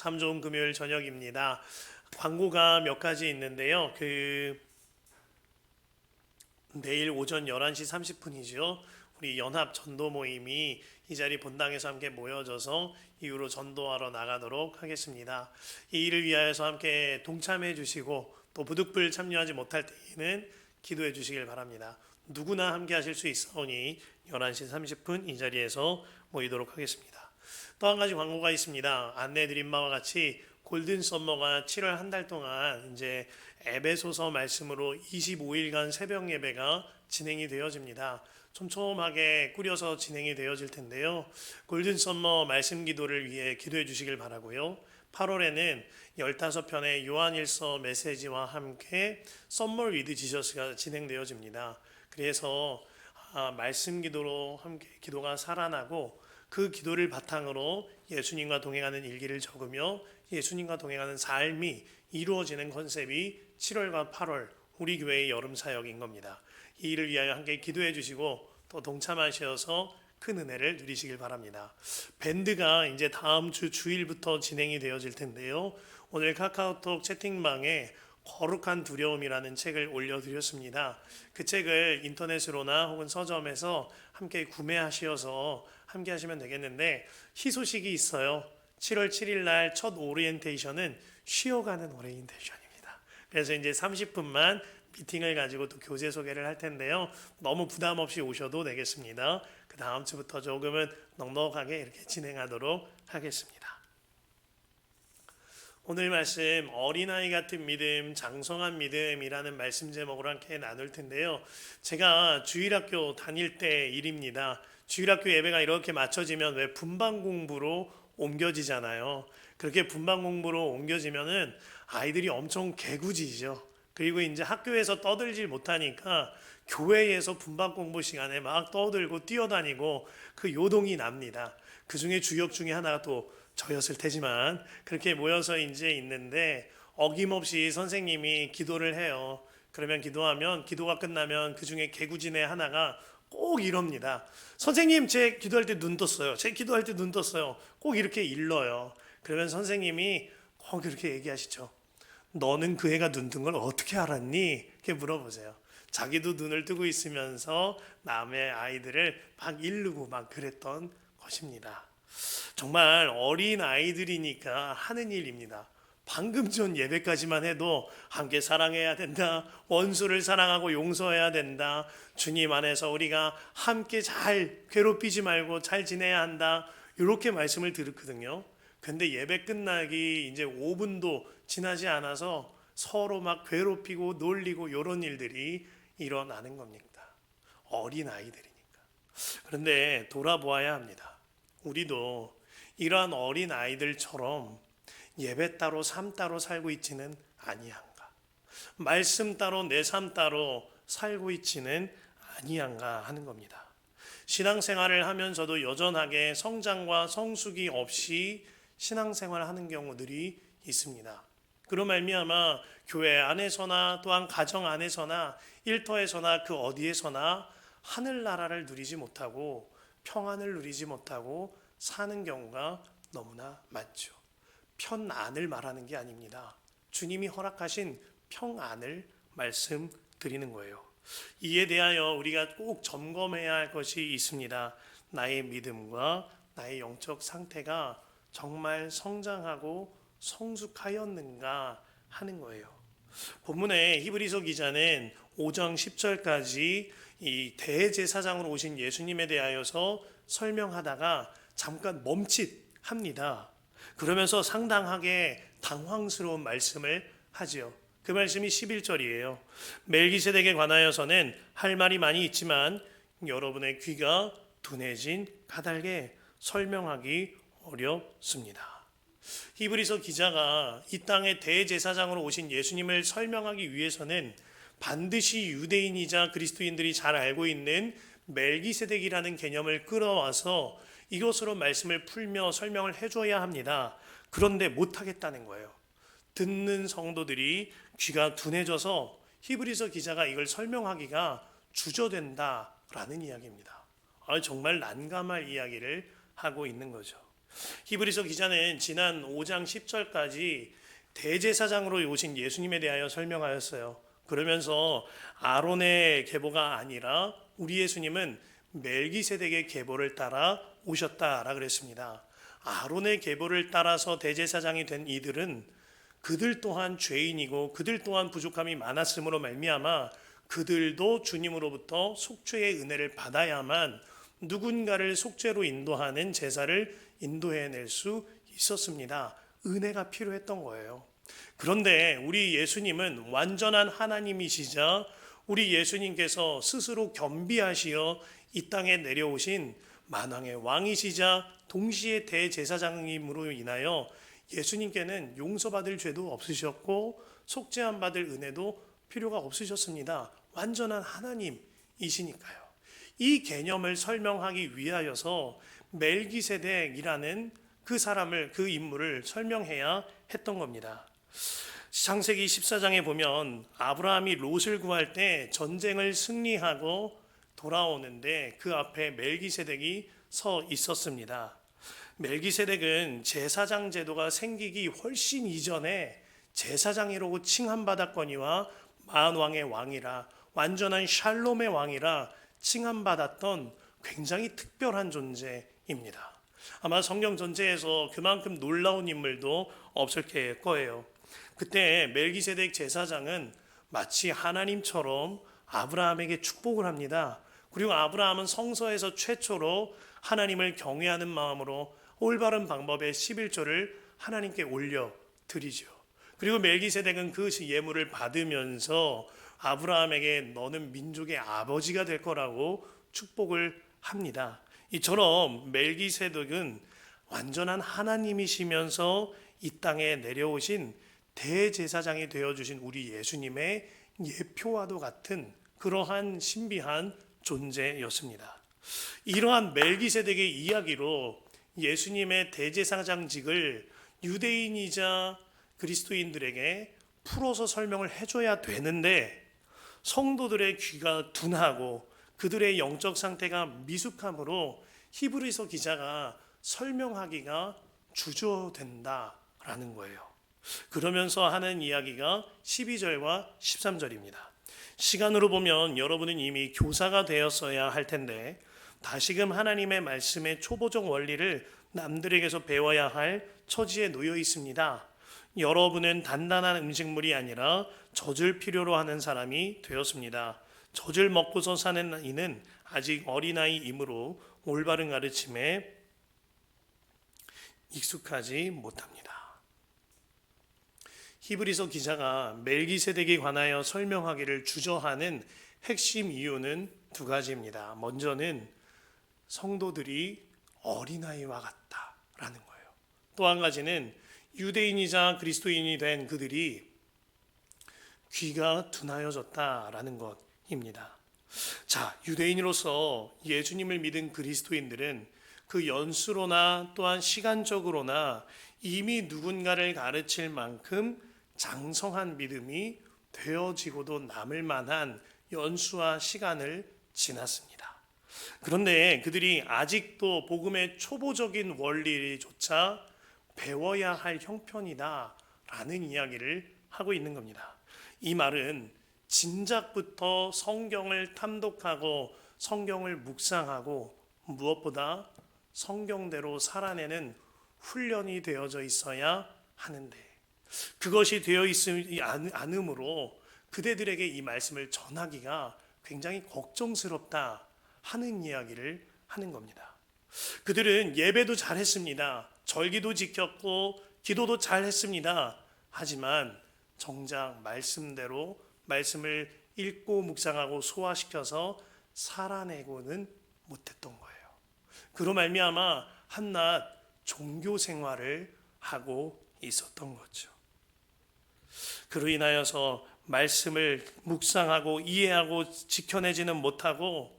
참 좋은 금요일 저녁입니다. 광고가 몇 가지 있는데요. 내일 오전 11시 30분이죠. 우리 연합 전도 모임이 이 자리 본당에서 함께 모여져서 이후로 전도하러 나가도록 하겠습니다. 이 일을 위하여서 함께 동참해 주시고 또 부득불 참여하지 못할 때에는 기도해 주시길 바랍니다. 누구나 함께 하실 수 있사오니 11시 30분 이 자리에서 모이도록 하겠습니다. 또 한 가지 광고가 있습니다. 안내해 드린 바와 같이 골든 썸머가 7월 한 달 동안 이제 에베소서 말씀으로 25일간 새벽 예배가 진행이 되어집니다. 촘촘하게 꾸려서 진행이 되어질 텐데요. 골든 썸머 말씀 기도를 위해 기도해 주시길 바라고요. 8월에는 15편의 요한일서 메시지와 함께 썸머 위드 지저스가 진행되어집니다. 그래서 말씀 기도로 함께 기도가 살아나고 그 기도를 바탕으로 예수님과 동행하는 일기를 적으며 예수님과 동행하는 삶이 이루어지는 컨셉이 7월과 8월 우리 교회의 여름 사역인 겁니다. 이 일을 위하여 함께 기도해 주시고 또 동참하셔서 큰 은혜를 누리시길 바랍니다. 밴드가 이제 다음 주 주일부터 진행이 되어질 텐데요. 오늘 카카오톡 채팅방에 거룩한 두려움이라는 책을 올려드렸습니다. 그 책을 인터넷으로나 혹은 서점에서 함께 구매하셔서 함께 하시면 되겠는데 희소식이 있어요. 7월 7일 날 첫 오리엔테이션은 쉬어가는 오리엔테이션입니다. 그래서 이제 30분만 미팅을 가지고 또 교재 소개를 할 텐데요. 너무 부담 없이 오셔도 되겠습니다. 그 다음 주부터 조금은 넉넉하게 이렇게 진행하도록 하겠습니다. 오늘 말씀 어린아이 같은 믿음, 장성한 믿음이라는 말씀 제목으로 함께 나눌 텐데요. 제가 주일학교 다닐 때 일입니다. 주일학교 예배가 이렇게 맞춰지면 왜 분반 공부로 옮겨지잖아요. 그렇게 분반 공부로 옮겨지면은 아이들이 엄청 개구지죠. 그리고 이제 학교에서 떠들질 못하니까 교회에서 분반 공부 시간에 막 떠들고 뛰어다니고 그 요동이 납니다. 그 중에 주역 중에 하나가 또 저였을 테지만 그렇게 모여서 이제 있는데 어김없이 선생님이 기도를 해요. 그러면 기도가 끝나면 그 중에 개구진의 하나가 꼭 이럽니다. 선생님 제 기도할 때 눈 떴어요. 제 기도할 때 눈 떴어요. 꼭 이렇게 일러요. 그러면 선생님이 꼭 이렇게 얘기하시죠. 너는 그 애가 눈 뜬 걸 어떻게 알았니? 이렇게 물어보세요. 자기도 눈을 뜨고 있으면서 남의 아이들을 막 이르고 막 그랬던 것입니다. 정말 어린 아이들이니까 하는 일입니다. 방금 전 예배까지만 해도 함께 사랑해야 된다. 원수를 사랑하고 용서해야 된다. 주님 안에서 우리가 함께 잘 괴롭히지 말고 잘 지내야 한다. 이렇게 말씀을 들었거든요. 근데 예배 끝나기 이제 5분도 지나지 않아서 서로 막 괴롭히고 놀리고 이런 일들이 일어나는 겁니다. 어린 아이들이니까. 그런데 돌아보아야 합니다. 우리도 이러한 어린 아이들처럼 예배 따로 삶 따로 살고 있지는 아니한가. 말씀 따로 내 삶 따로 살고 있지는 아니한가 하는 겁니다. 신앙생활을 하면서도 여전하게 성장과 성숙이 없이 신앙생활을 하는 경우들이 있습니다. 그로 말미암아 교회 안에서나 또한 가정 안에서나 일터에서나 그 어디에서나 하늘나라를 누리지 못하고 평안을 누리지 못하고 사는 경우가 너무나 많죠. 편안을 말하는 게 아닙니다. 주님이 허락하신 평안을 말씀드리는 거예요. 이에 대하여 우리가 꼭 점검해야 할 것이 있습니다. 나의 믿음과 나의 영적 상태가 정말 성장하고 성숙하였는가 하는 거예요. 본문의 히브리서 기자는 5장 10절까지 이 대제사장으로 오신 예수님에 대하여서 설명하다가 잠깐 멈칫합니다. 그러면서 상당하게 당황스러운 말씀을 하지요. 그 말씀이 11절이에요. 멜기세덱에 관하여서는 할 말이 많이 있지만 여러분의 귀가 둔해진 까닭에 설명하기 어렵습니다. 히브리서 기자가 이 땅의 대제사장으로 오신 예수님을 설명하기 위해서는 반드시 유대인이자 그리스도인들이 잘 알고 있는 멜기세덱이라는 개념을 끌어와서 이것으로 말씀을 풀며 설명을 해줘야 합니다. 그런데 못하겠다는 거예요. 듣는 성도들이 귀가 둔해져서 히브리서 기자가 이걸 설명하기가 주저된다라는 이야기입니다. 정말 난감할 이야기를 하고 있는 거죠. 히브리서 기자는 지난 5장 10절까지 대제사장으로 오신 예수님에 대하여 설명하였어요. 그러면서 아론의 계보가 아니라 우리 예수님은 멜기세덱의 계보를 따라 오셨다라 그랬습니다. 아론의 계보를 따라서 대제사장이 된 이들은 그들 또한 죄인이고 그들 또한 부족함이 많았으므로 말미암아 그들도 주님으로부터 속죄의 은혜를 받아야만 누군가를 속죄로 인도하는 제사를 인도해낼 수 있었습니다. 은혜가 필요했던 거예요. 그런데 우리 예수님은 완전한 하나님이시자 우리 예수님께서 스스로 겸비하시어 이 땅에 내려오신 만왕의 왕이시자 동시에 대제사장님으로 인하여 예수님께는 용서받을 죄도 없으셨고 속죄함 받을 은혜도 필요가 없으셨습니다. 완전한 하나님이시니까요. 이 개념을 설명하기 위하여서 멜기세덱이라는 그 사람을, 그 인물을 설명해야 했던 겁니다. 창세기 14장에 보면 아브라함이 롯을 구할 때 전쟁을 승리하고 돌아오는데 그 앞에 멜기세덱이 서 있었습니다. 멜기세덱은 제사장 제도가 생기기 훨씬 이전에 제사장이라고 칭함받았거니와 만왕의 왕이라, 완전한 샬롬의 왕이라 칭함받았던 굉장히 특별한 존재입니다. 아마 성경 전체에서 그만큼 놀라운 인물도 없을 거예요. 그때 멜기세덱 제사장은 마치 하나님처럼 아브라함에게 축복을 합니다. 그리고 아브라함은 성서에서 최초로 하나님을 경외하는 마음으로 올바른 방법의 11조를 하나님께 올려 드리죠. 그리고 멜기세덱은 그 예물을 받으면서 아브라함에게 너는 민족의 아버지가 될 거라고 축복을 합니다. 이처럼 멜기세덱은 완전한 하나님이시면서 이 땅에 내려오신 대제사장이 되어주신 우리 예수님의 예표와도 같은 그러한 신비한 존재였습니다. 이러한 멜기세덱의 이야기로 예수님의 대제사장직을 유대인이자 그리스도인들에게 풀어서 설명을 해줘야 되는데 성도들의 귀가 둔하고 그들의 영적 상태가 미숙함으로 히브리서 기자가 설명하기가 주저된다라는 거예요. 그러면서 하는 이야기가 12절과 13절입니다. 시간으로 보면 여러분은 이미 교사가 되었어야 할 텐데 다시금 하나님의 말씀의 초보적 원리를 남들에게서 배워야 할 처지에 놓여 있습니다. 여러분은 단단한 음식물이 아니라 젖을 필요로 하는 사람이 되었습니다. 젖을 먹고서 사는 이는 아직 어린아이이므로 올바른 가르침에 익숙하지 못합니다. 히브리서 기자가 멜기세덱에 관하여 설명하기를 주저하는 핵심 이유는 두 가지입니다. 먼저는 성도들이 어린아이와 같다라는 거예요. 또 한 가지는 유대인이자 그리스도인이 된 그들이 귀가 둔하여졌다라는 것입니다. 자, 유대인으로서 예수님을 믿은 그리스도인들은 그 연수로나 또한 시간적으로나 이미 누군가를 가르칠 만큼 장성한 믿음이 되어지고도 남을 만한 연수와 시간을 지났습니다. 그런데 그들이 아직도 복음의 초보적인 원리조차 배워야 할 형편이다 라는 이야기를 하고 있는 겁니다. 이 말은 진작부터 성경을 탐독하고 성경을 묵상하고 무엇보다 성경대로 살아내는 훈련이 되어져 있어야 하는데 그것이 되어 있지 않으므로 그대들에게 이 말씀을 전하기가 굉장히 걱정스럽다 하는 이야기를 하는 겁니다. 그들은 예배도 잘했습니다. 절기도 지켰고 기도도 잘했습니다. 하지만 정작 말씀대로 말씀을 읽고 묵상하고 소화시켜서 살아내고는 못했던 거예요. 그로 말미암아 한낱 종교 생활을 하고 있었던 거죠. 그로 인하여서 말씀을 묵상하고 이해하고 지켜내지는 못하고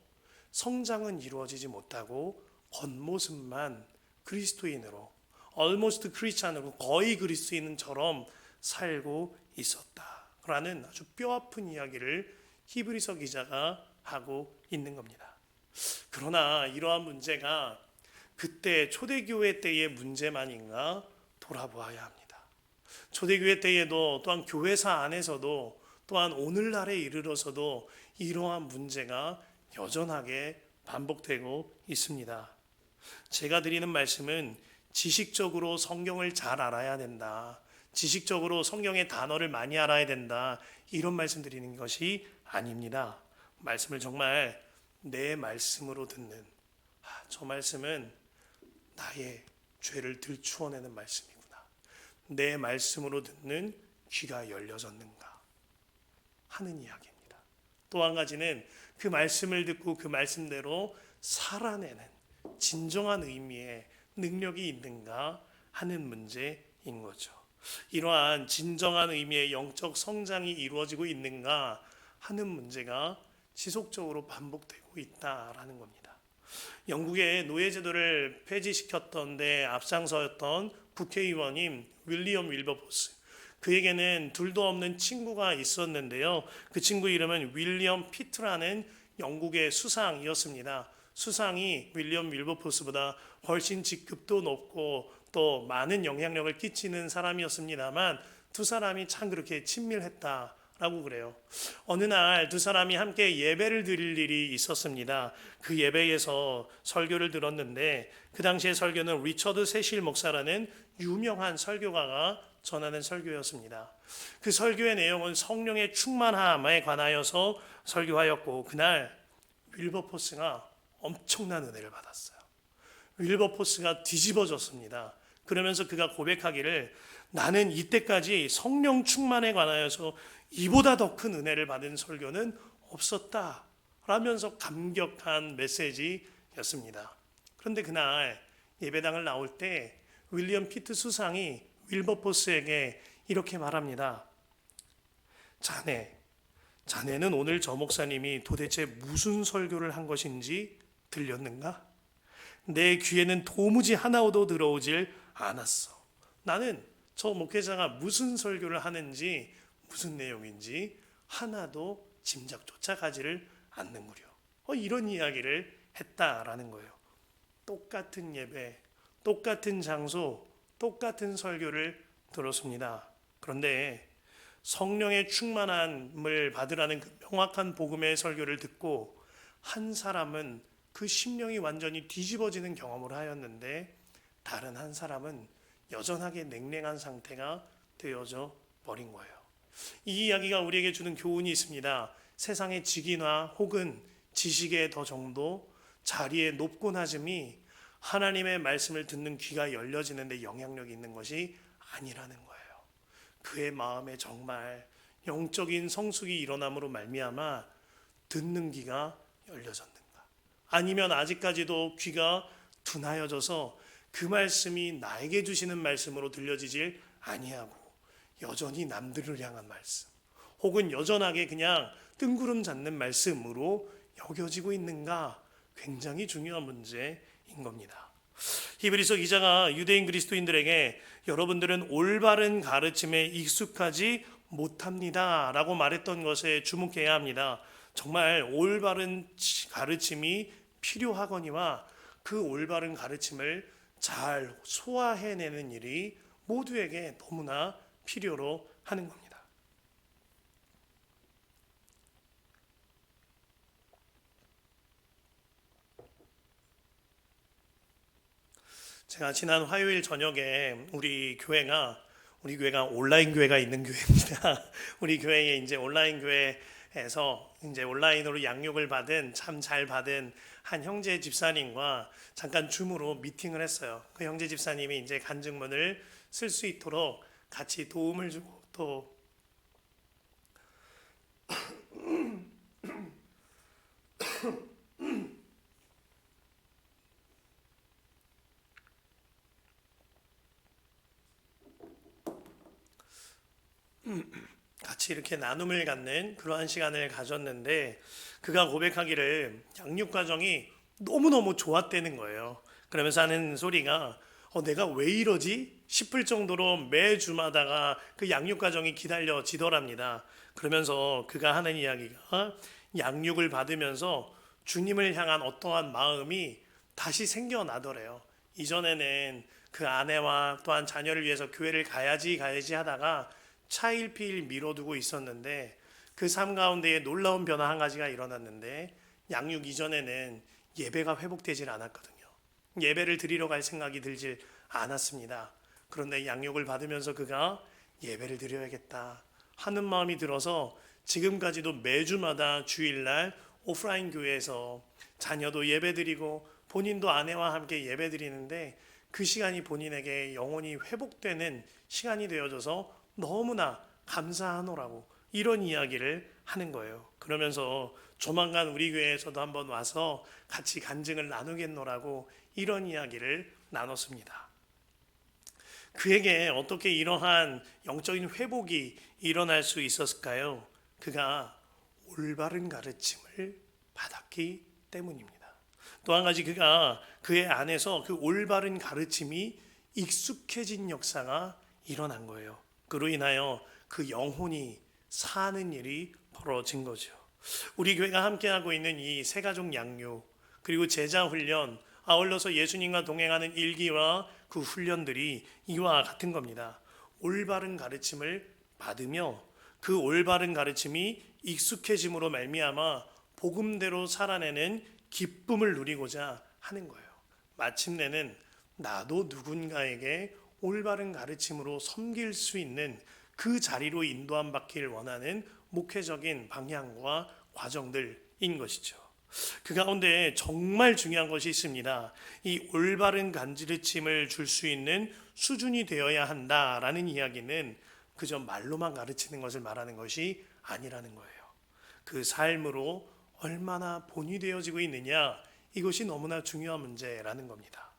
성장은 이루어지지 못하고 겉모습만 그리스도인으로 almost 크리스찬으로 거의 그리스도인처럼 살고 있었다라는 아주 뼈아픈 이야기를 히브리서 기자가 하고 있는 겁니다. 그러나 이러한 문제가 그때 초대교회 때의 문제만인가 돌아보아야 합니다. 초대교회 때에도 또한 교회사 안에서도 또한 오늘날에 이르러서도 이러한 문제가 여전하게 반복되고 있습니다. 제가 드리는 말씀은 지식적으로 성경을 잘 알아야 된다, 지식적으로 성경의 단어를 많이 알아야 된다, 이런 말씀 드리는 것이 아닙니다. 말씀을 정말 내 말씀으로 듣는, 저 말씀은 나의 죄를 들추어내는 말씀이구나, 내 말씀으로 듣는 귀가 열려졌는가 하는 이야기입니다. 또 한 가지는 그 말씀을 듣고 그 말씀대로 살아내는 진정한 의미의 능력이 있는가 하는 문제인 거죠. 이러한 진정한 의미의 영적 성장이 이루어지고 있는가 하는 문제가 지속적으로 반복되고 있다라는 겁니다. 영국의 노예제도를 폐지시켰던 데 앞장서였던 국회의원인 윌리엄 윌버포스, 그에게는 둘도 없는 친구가 있었는데요. 그 친구 이름은 윌리엄 피트라는 영국의 수상이었습니다. 수상이 윌리엄 윌버포스보다 훨씬 직급도 높고 또 많은 영향력을 끼치는 사람이었습니다만 두 사람이 참 그렇게 친밀했다라고 그래요. 어느 날 두 사람이 함께 예배를 드릴 일이 있었습니다. 그 예배에서 설교를 들었는데 그 당시의 설교는 리처드 세실 목사라는 유명한 설교가가 전하는 설교였습니다. 그 설교의 내용은 성령의 충만함에 관하여서 설교하였고, 그날 윌버포스가 엄청난 은혜를 받았어요. 윌버포스가 뒤집어졌습니다. 그러면서 그가 고백하기를, 나는 이때까지 성령 충만에 관하여서 이보다 더 큰 은혜를 받은 설교는 없었다 라면서 감격한 메시지였습니다. 그런데 그날 예배당을 나올 때 윌리엄 피트 수상이 윌버포스에게 이렇게 말합니다. 자네는 오늘 저 목사님이 도대체 무슨 설교를 한 것인지 들렸는가? 내 귀에는 도무지 하나도 들어오질 않았어. 나는 저 목회자가 무슨 설교를 하는지 무슨 내용인지 하나도 짐작조차 가지를 않는구려. 이런 이야기를 했다라는 거예요. 똑같은 예배, 똑같은 장소, 똑같은 설교를 들었습니다. 그런데 성령의 충만함을 받으라는 그 명확한 복음의 설교를 듣고 한 사람은 그 심령이 완전히 뒤집어지는 경험을 하였는데 다른 한 사람은 여전하게 냉랭한 상태가 되어져 버린 거예요. 이 이야기가 우리에게 주는 교훈이 있습니다. 세상의 직위나 혹은 지식의 더 정도, 자리의 높고 낮음이 하나님의 말씀을 듣는 귀가 열려지는 데 영향력이 있는 것이 아니라는 거예요. 그의 마음에 정말 영적인 성숙이 일어남으로 말미암아 듣는 귀가 열려졌는가? 아니면 아직까지도 귀가 둔하여져서 그 말씀이 나에게 주시는 말씀으로 들려지질 아니하고 여전히 남들을 향한 말씀, 혹은 여전하게 그냥 뜬구름 잡는 말씀으로 여겨지고 있는가? 굉장히 중요한 문제인 겁니다. 히브리서 기자가 유대인 그리스도인들에게 여러분들은 올바른 가르침에 익숙하지 못합니다 라고 말했던 것에 주목해야 합니다. 정말 올바른 가르침이 필요하거니와 그 올바른 가르침을 잘 소화해내는 일이 모두에게 너무나 필요로 하는 겁니다. 제가 지난 화요일 저녁에 우리 교회가 온라인 교회가 있는 교회입니다. 우리 교회에 이제 온라인 교회에서 이제 온라인으로 양육을 받은 참 잘 받은 한 형제 집사님과 잠깐 줌으로 미팅을 했어요. 그 형제 집사님이 이제 간증문을 쓸 수 있도록 같이 도움을 주고 또 같이 이렇게 나눔을 갖는 그러한 시간을 가졌는데 그가 고백하기를 양육 과정이 너무너무 좋았다는 거예요. 그러면서 하는 소리가 내가 왜 이러지 싶을 정도로 매주마다가 그 양육 과정이 기다려지더랍니다. 그러면서 그가 하는 이야기가 양육을 받으면서 주님을 향한 어떠한 마음이 다시 생겨나더래요. 이전에는 그 아내와 또한 자녀를 위해서 교회를 가야지 하다가 차일피일 미뤄두고 있었는데 그 삶 가운데에 놀라운 변화 한 가지가 일어났는데 양육 이전에는 예배가 회복되질 않았거든요. 예배를 드리러 갈 생각이 들질 않았습니다. 그런데 양육을 받으면서 그가 예배를 드려야겠다 하는 마음이 들어서 지금까지도 매주마다 주일날 오프라인 교회에서 자녀도 예배드리고 본인도 아내와 함께 예배드리는데 그 시간이 본인에게 영혼이 회복되는 시간이 되어져서 너무나 감사하노라고 이런 이야기를 하는 거예요. 그러면서 조만간 우리 교회에서도 한번 와서 같이 간증을 나누겠노라고 이런 이야기를 나눴습니다. 그에게 어떻게 이러한 영적인 회복이 일어날 수 있었을까요? 그가 올바른 가르침을 받았기 때문입니다. 또 한 가지 그가 그의 안에서 그 올바른 가르침이 익숙해진 역사가 일어난 거예요. 그로 인하여 그 영혼이 사는 일이 벌어진 거죠. 우리 교회가 함께하고 있는 이 새가족 양육 그리고 제자 훈련 아울러서 예수님과 동행하는 일기와 그 훈련들이 이와 같은 겁니다. 올바른 가르침을 받으며 그 올바른 가르침이 익숙해짐으로 말미암아 복음대로 살아내는 기쁨을 누리고자 하는 거예요. 마침내는 나도 누군가에게 올바른 가르침으로 섬길 수 있는 그 자리로 인도함 받기를 원하는 목회적인 방향과 과정들인 것이죠. 그 가운데 정말 중요한 것이 있습니다. 이 올바른 가르침을 줄 수 있는 수준이 되어야 한다라는 이야기는 그저 말로만 가르치는 것을 말하는 것이 아니라는 거예요. 그 삶으로 얼마나 본이 되어지고 있느냐, 이것이 너무나 중요한 문제라는 겁니다.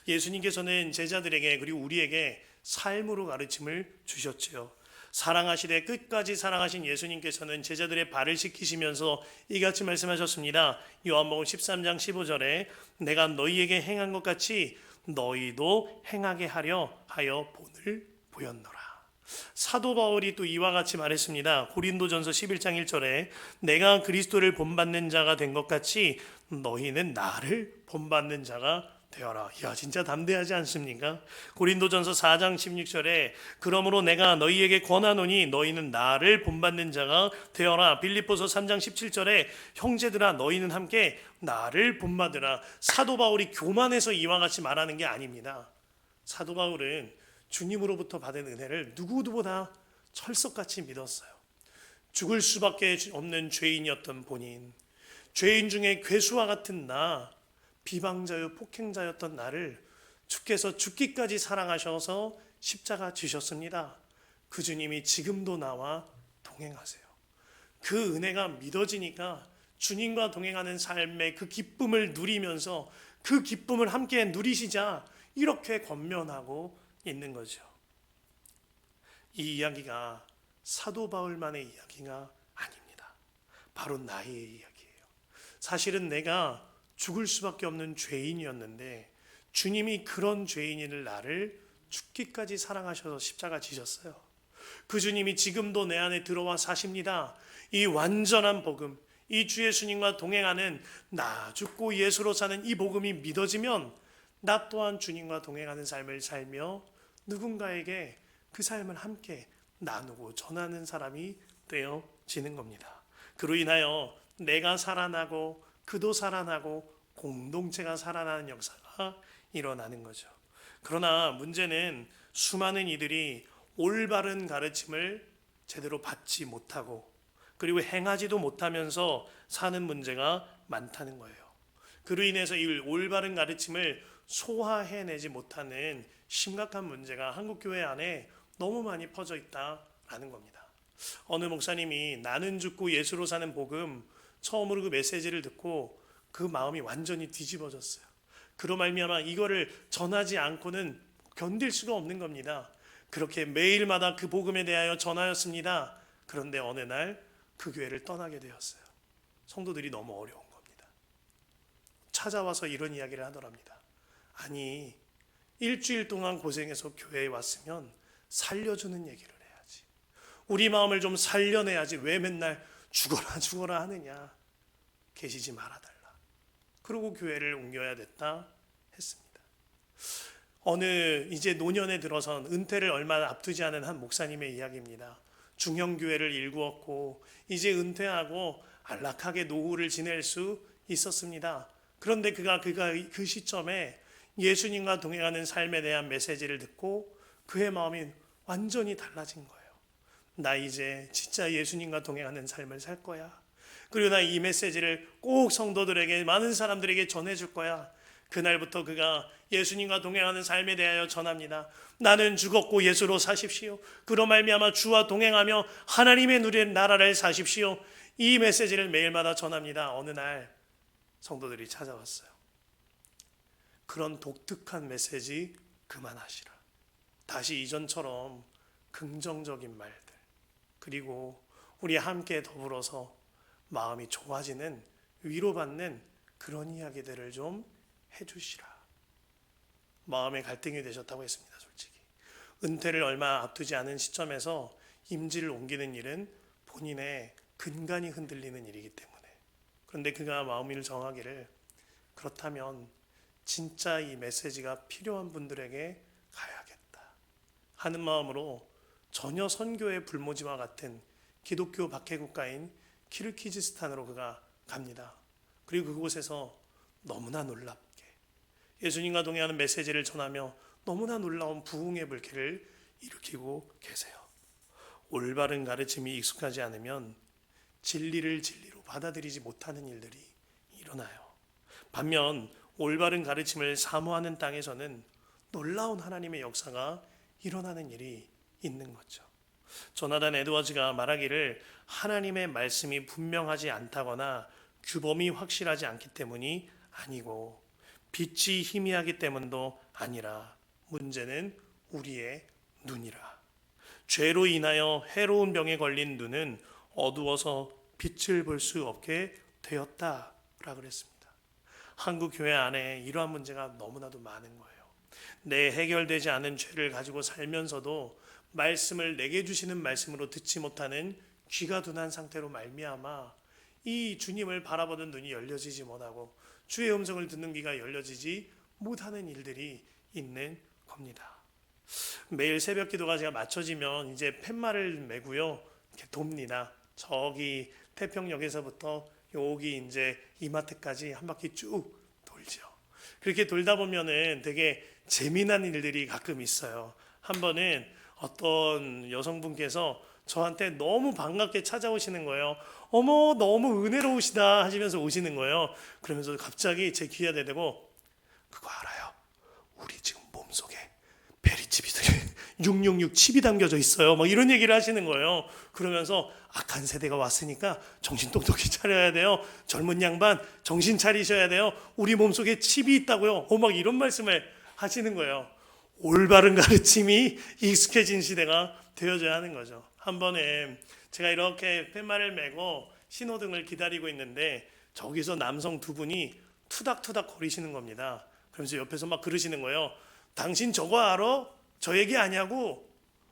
예수님께서는 제자들에게 그리고 우리에게 삶으로 가르침을 주셨지요. 사랑하시되 끝까지 사랑하신 예수님께서는 제자들의 발을 씻기시면서 이같이 말씀하셨습니다. 요한복음 13장 15절에 내가 너희에게 행한 것 같이 너희도 행하게 하려 하여 본을 보였노라. 사도 바울이 또 이와 같이 말했습니다. 고린도전서 11장 1절에 내가 그리스도를 본받는 자가 된 것 같이 너희는 나를 본받는 자가 되어라. 야, 진짜 담대하지 않습니까? 고린도전서 4장 16절에 그러므로 내가 너희에게 권하노니 너희는 나를 본받는 자가 되어라. 빌립보서 3장 17절에 형제들아 너희는 함께 나를 본받으라. 사도 바울이 교만해서 이와 같이 말하는 게 아닙니다. 사도 바울은 주님으로부터 받은 은혜를 누구보다 철석같이 믿었어요. 죽을 수밖에 없는 죄인이었던 본인, 죄인 중에 괴수와 같은 나, 비방자요 폭행자였던 나를 주께서 죽기까지 사랑하셔서 십자가 지셨습니다. 그 주님이 지금도 나와 동행하세요. 그 은혜가 믿어지니까 주님과 동행하는 삶의 그 기쁨을 누리면서 그 기쁨을 함께 누리시자 이렇게 권면하고 있는 거죠. 이 이야기가 사도 바울만의 이야기가 아닙니다. 바로 나의 이야기예요. 사실은 내가 죽을 수밖에 없는 죄인이었는데 주님이 그런 죄인을 나를 죽기까지 사랑하셔서 십자가 지셨어요. 그 주님이 지금도 내 안에 들어와 사십니다. 이 완전한 복음, 이 주 예수님과 동행하는 나 죽고 예수로 사는 이 복음이 믿어지면 나 또한 주님과 동행하는 삶을 살며 누군가에게 그 삶을 함께 나누고 전하는 사람이 되어지는 겁니다. 그로 인하여 내가 살아나고 그도 살아나고 공동체가 살아나는 역사가 일어나는 거죠. 그러나 문제는 수많은 이들이 올바른 가르침을 제대로 받지 못하고 그리고 행하지도 못하면서 사는 문제가 많다는 거예요. 그로 인해서 이 올바른 가르침을 소화해내지 못하는 심각한 문제가 한국교회 안에 너무 많이 퍼져 있다라는 겁니다. 어느 목사님이 나는 죽고 예수로 사는 복음 처음으로 그 메시지를 듣고 그 마음이 완전히 뒤집어졌어요. 그로 말미암아 이거를 전하지 않고는 견딜 수가 없는 겁니다. 그렇게 매일마다 그 복음에 대하여 전하였습니다. 그런데 어느 날 그 교회를 떠나게 되었어요. 성도들이 너무 어려운 겁니다. 찾아와서 이런 이야기를 하더랍니다. 아니, 일주일 동안 고생해서 교회에 왔으면 살려주는 얘기를 해야지. 우리 마음을 좀 살려내야지. 왜 맨날 죽어라 하느냐. 계시지 말아달라. 그러고 교회를 옮겨야 됐다 했습니다. 어느 이제 노년에 들어선 은퇴를 얼마 앞두지 않은 한 목사님의 이야기입니다. 중형교회를 일구었고 이제 은퇴하고 안락하게 노후를 지낼 수 있었습니다. 그런데 그가 그 시점에 예수님과 동행하는 삶에 대한 메시지를 듣고 그의 마음이 완전히 달라진 거예요. 나 이제 진짜 예수님과 동행하는 삶을 살 거야. 그리고 나 이 메시지를 꼭 성도들에게, 많은 사람들에게 전해줄 거야. 그날부터 그가 예수님과 동행하는 삶에 대하여 전합니다. 나는 죽었고 예수로 사십시오. 그로 말미암아 주와 동행하며 하나님의 누리는 나라를 사십시오. 이 메시지를 매일마다 전합니다. 어느 날 성도들이 찾아왔어요. 그런 독특한 메시지 그만하시라. 다시 이전처럼 긍정적인 말들, 그리고 우리 함께 더불어서 마음이 좋아지는, 위로받는 그런 이야기들을 좀 해주시라. 마음의 갈등이 되셨다고 했습니다. 솔직히 은퇴를 얼마 앞두지 않은 시점에서 임지를 옮기는 일은 본인의 근간이 흔들리는 일이기 때문에, 그런데 그가 마음을 정하기를, 그렇다면 진짜 이 메시지가 필요한 분들에게 가야겠다 하는 마음으로 전혀 선교의 불모지와 같은 기독교 박해국가인 키르기즈스탄으로 그가 갑니다. 그리고 그곳에서 너무나 놀랍게 예수님과 동행하는 메시지를 전하며 너무나 놀라운 부흥의 불길을 일으키고 계세요. 올바른 가르침이 익숙하지 않으면 진리를 진리로 받아들이지 못하는 일들이 일어나요. 반면 올바른 가르침을 사모하는 땅에서는 놀라운 하나님의 역사가 일어나는 일이 있는 거죠. 조나단 에드워즈가 말하기를, 하나님의 말씀이 분명하지 않다거나 규범이 확실하지 않기 때문이 아니고 빛이 희미하기 때문도 아니라 문제는 우리의 눈이라. 죄로 인하여 해로운 병에 걸린 눈은 어두워서 빛을 볼 수 없게 되었다라 그랬습니다. 한국 교회 안에 이러한 문제가 너무나도 많은 거예요. 내 해결되지 않은 죄를 가지고 살면서도 말씀을 내게 주시는 말씀으로 듣지 못하는 귀가 둔한 상태로 말미암아 이 주님을 바라보는 눈이 열려지지 못하고 주의 음성을 듣는 귀가 열려지지 못하는 일들이 있는 겁니다. 매일 새벽 기도가 제가 맞춰지면 이제 팻말을 메고요 이렇게 돕니다. 저기 태평역에서부터 여기 이제 이마트까지 한 바퀴 쭉 돌죠. 그렇게 돌다 보면은 되게 재미난 일들이 가끔 있어요. 한 번은 어떤 여성분께서 저한테 너무 반갑게 찾아오시는 거예요. 어머, 너무 은혜로우시다 하시면서 오시는 거예요. 그러면서 갑자기 제 귀에 대대고, 그거 알아요? 우리 지금 몸속에 베리칩이 666 칩이 담겨져 있어요. 막 이런 얘기를 하시는 거예요. 그러면서 악한 세대가 왔으니까 정신 똑똑히 차려야 돼요. 젊은 양반 정신 차리셔야 돼요. 우리 몸속에 칩이 있다고요. 막 이런 말씀을 하시는 거예요. 올바른 가르침이 익숙해진 시대가 되어져야 하는 거죠. 한 번에 제가 이렇게 팻말을 메고 신호등을 기다리고 있는데 저기서 남성 두 분이 투닥투닥 거리시는 겁니다. 그러면서 옆에서 막 그러시는 거예요. 당신 저거 알아? 저 얘기 아냐고?